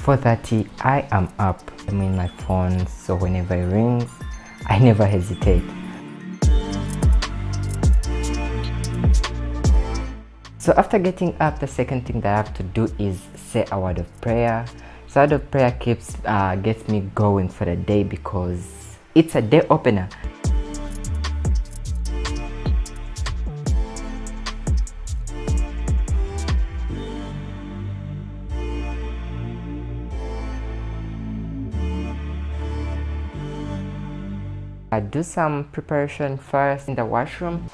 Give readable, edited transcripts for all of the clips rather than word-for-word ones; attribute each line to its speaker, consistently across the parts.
Speaker 1: 4:30 I am up. I'm in my phone, so whenever it rings I never hesitate. So after getting up, the second thing that I have to do is say a word of prayer. So word of prayer gets me going for the day because it's a day opener. I do some preparation first in the washroom.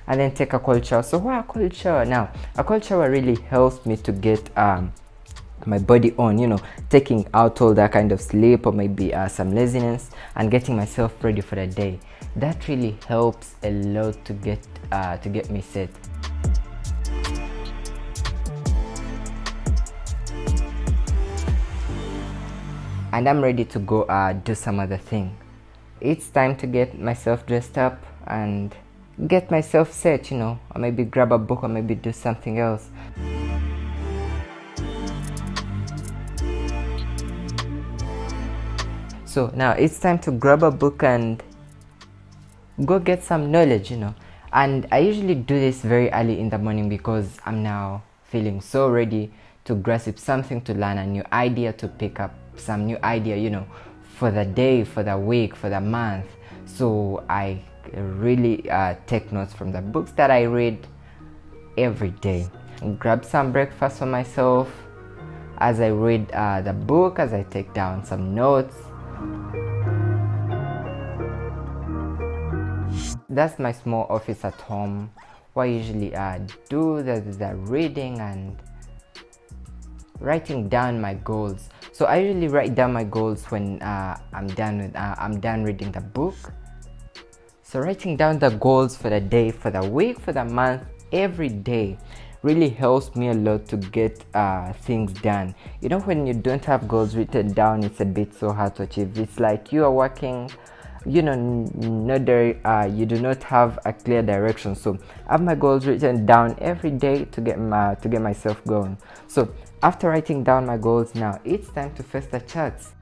Speaker 1: And then take a cold shower. So why a cold shower? Now a cold shower really helps me to get my body on, taking out all that kind of sleep or maybe some laziness and getting myself ready for the day. That really helps a lot to get me set. And I'm ready to go do some other thing. It's time to get myself dressed up and get myself set, or maybe grab a book or maybe do something else. So now it's time to grab a book and go get some knowledge, and I usually do this very early in the morning because I'm now feeling so ready to grasp something, to learn a new idea, to pick up some new idea, for the day, for the week, for the month. So I really take notes from the books that I read every day. Grab some breakfast for myself as I read the book, as I take down some notes. That's my small office at home where I usually do the reading and writing down my goals. So I usually write down my goals when I'm done reading the book. So writing down the goals for the day, for the week, for the month, every day really helps me a lot to get things done. When you don't have goals written down, it's a bit so hard to achieve. It's like you are working, you do not have a clear direction. So I have my goals written down every day to get myself going. So after writing down my goals, now it's time to face the charts.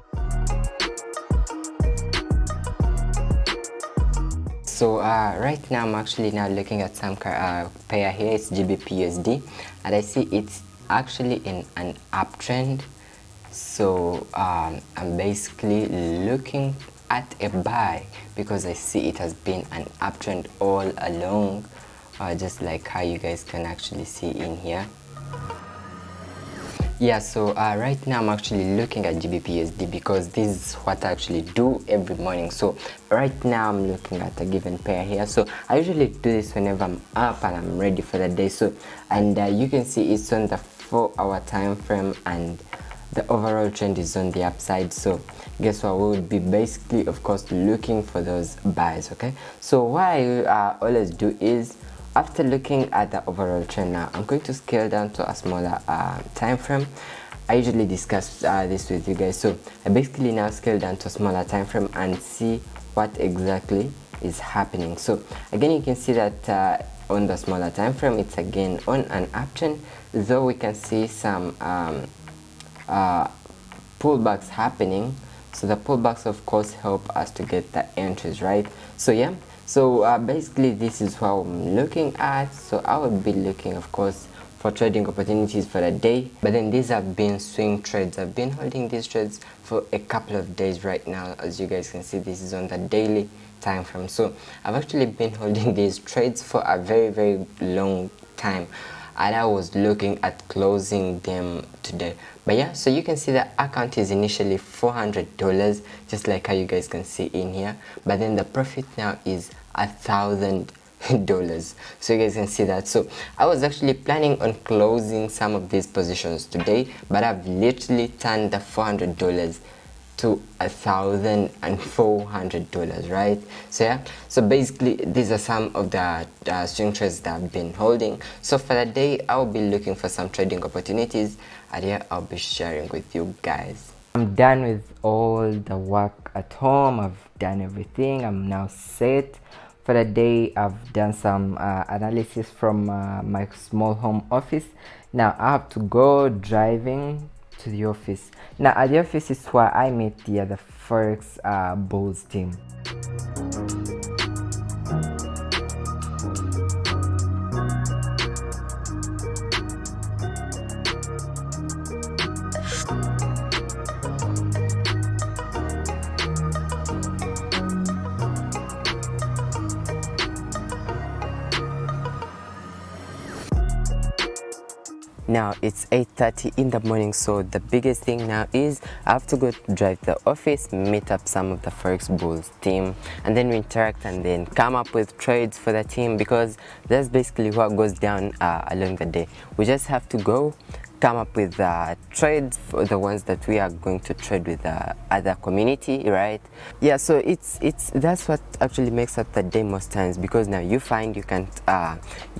Speaker 1: So right now I'm actually now looking at some pair here. It's GBP/USD, and I see it's actually in an uptrend. So I'm basically looking at a buy because I see it has been an uptrend all along, just like how you guys can actually see in here. Yeah, so right now I'm actually looking at GBP/USD because this is what I actually do every morning. So right now I'm looking at a given pair here. So I usually do this whenever I'm up and I'm ready for the day. So and you can see it's on the 4-hour time frame and the overall trend is on the upside. So guess what, we would be basically of course looking for those buys. Okay, so what I always do is, after looking at the overall trend, now I'm going to scale down to a smaller time frame. I usually discuss this with you guys. So I basically now scale down to a smaller time frame and see what exactly is happening. So again, you can see that on the smaller time frame, it's again on an uptrend, though we can see some pullbacks happening. So the pullbacks of course help us to get the entries, right? So yeah, so basically this is what I'm looking at. So I would be looking of course for trading opportunities for the day, but then these have been swing trades. I've been holding these trades for a couple of days right now. As you guys can see, this is on the daily time frame. So I've actually been holding these trades for a very, very long time, and I was looking at closing them today. But yeah, so you can see the account is initially $400, just like how you guys can see in here, but then the profit now is $1,000. So you guys can see that. So I was actually planning on closing some of these positions today, but I've literally turned the $400 to $1,400, right? So yeah, so basically these are some of the swing trades that I've been holding. So for the day, I'll be looking for some trading opportunities, and yeah, I'll be sharing with you guys. I'm done with all the work at home. I've done everything. I'm now set for the day. I've done some analysis from my small home office. Now I have to go driving to the office. Now at the office is where I met the other Forex Bulls team. Now it's 8:30 in the morning, so the biggest thing now is I have to go drive to the office, meet up some of the Forex Bulls team, and then we interact and then come up with trades for the team, because that's basically what goes down along the day. We just have to go come up with trades for the ones that we are going to trade with the other community, right? Yeah, so it's that's what actually makes up the day most times, because now you find you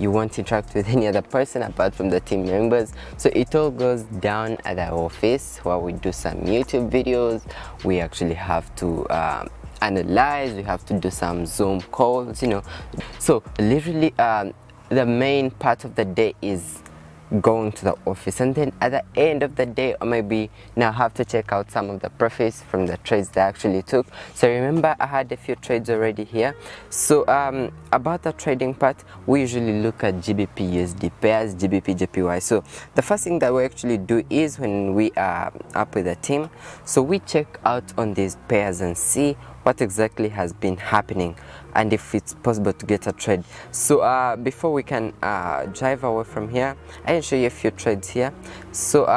Speaker 1: won't interact with any other person apart from the team members. So it all goes down at the office where we do some YouTube videos. We actually have to analyze, we have to do some Zoom calls, you know. So literally the main part of the day is going to the office, and then at the end of the day, or maybe now have to check out some of the profits from the trades that I actually took. So remember, I had a few trades already here. So about the trading part, we usually look at GBP USD pairs, GBP JPY. So the first thing that we actually do is when we are up with a team, so we check out on these pairs and see what exactly has been happening and if it's possible to get a trade. So before we can drive away from here, I can show you a few trades here. So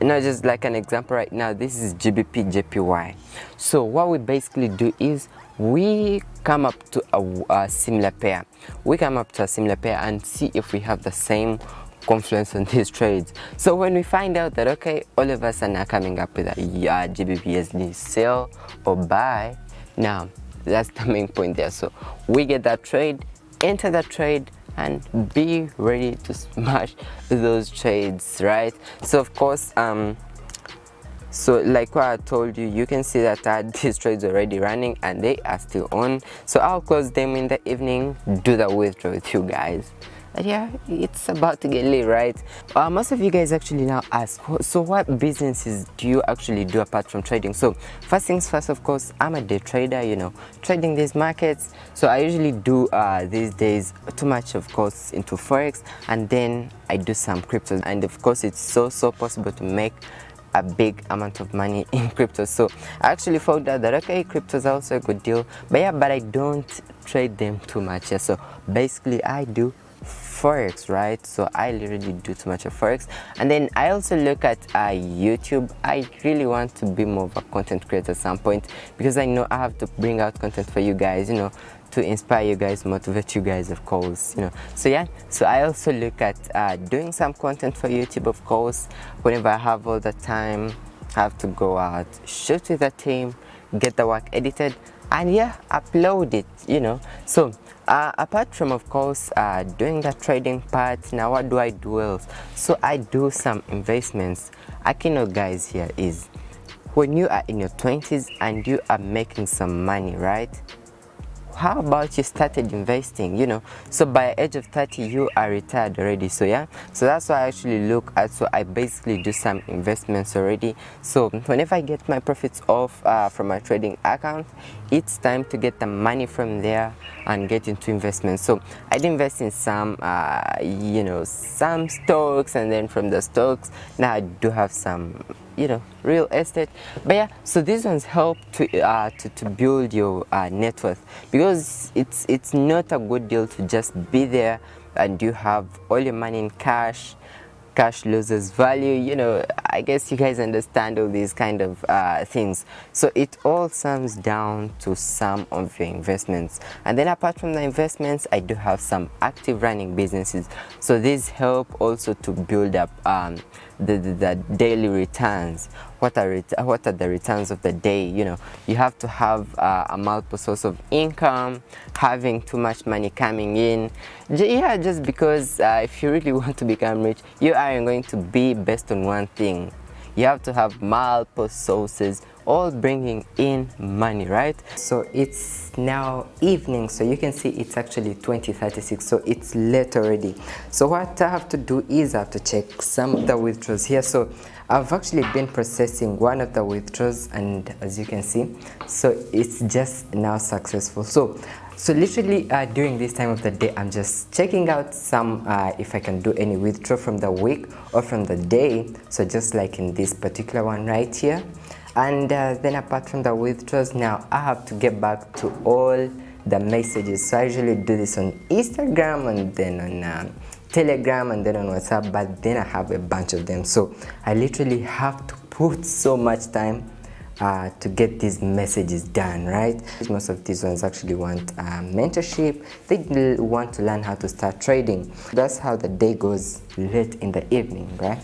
Speaker 1: you know, just like an example right now, this is GBP JPY. So what we basically do is we come up to a similar pair. We come up to a similar pair and see if we have the same confluence on these trades. So when we find out that okay, all of us are now coming up with a GBP USD sell or buy, now that's the main point there. So we get that trade, enter that trade, and be ready to smash those trades, right? So of course so like what I told you, you can see that these trades already running and they are still on. So I'll close them in the evening, do the withdrawal with you guys. But yeah, it's about to get late, right? Most of you guys actually now ask, so what businesses do you actually do apart from trading? So first things first, of course, I'm a day trader, you know, trading these markets. So I usually do these days too much, of course, into Forex, and then I do some cryptos. And of course, it's so possible to make a big amount of money in crypto. So I actually found out that okay, cryptos are also a good deal, but yeah, but I don't trade them too much. Yeah, so basically I do Forex, right? So I literally do too much of Forex, and then I also look at YouTube. I really want to be more of a content creator at some point, because I know I have to bring out content for you guys, you know, to inspire you guys, motivate you guys, of course, you know. So yeah, so I also look at doing some content for YouTube, of course. Whenever I have all the time, I have to go out, shoot with the team, get the work edited, and yeah, upload it, you know. So apart from, of course, doing the trading part, now what do I do else? So I do some investments. Akino, guys, here is when you are in your 20s and you are making some money, right? How about you started investing, you know? So by age of 30 you are retired already. So yeah, so that's what I actually look at. So I basically do some investments already. So whenever I get my profits off from my trading account, it's time to get the money from there and get into investments. So I'd invest in some you know, some stocks, and then from the stocks now I do have some, you know, real estate. But yeah, so these ones help to build your net worth, because it's not a good deal to just be there and you have all your money in cash. Cash loses value, you know. I guess you guys understand all these kind of things. So it all sums down to some of your investments, and then apart from the investments, I do have some active running businesses. So these help also to build up the daily returns. What are the returns of the day? You know, you have to have a multiple source of income. Having too much money coming in, yeah, just because if you really want to become rich, you aren't going to be based on one thing. You have to have multiple sources all bringing in money, right? So it's now evening, so you can see it's actually 20:36, so it's late already. So what I have to do is I have to check some of the withdrawals here. So I've actually been processing one of the withdrawals, and as you can see, so it's just now successful. So literally during this time of the day, I'm just checking out some if I can do any withdrawal from the week or from the day. So just like in this particular one right here. And then apart from the withdrawals, now I have to get back to all the messages. So I usually do this on Instagram and then on Telegram and then on WhatsApp, but then I have a bunch of them. So I literally have to put so much time to get these messages done, right? Most of these ones actually want mentorship. They want to learn how to start trading. That's how the day goes late in the evening, right?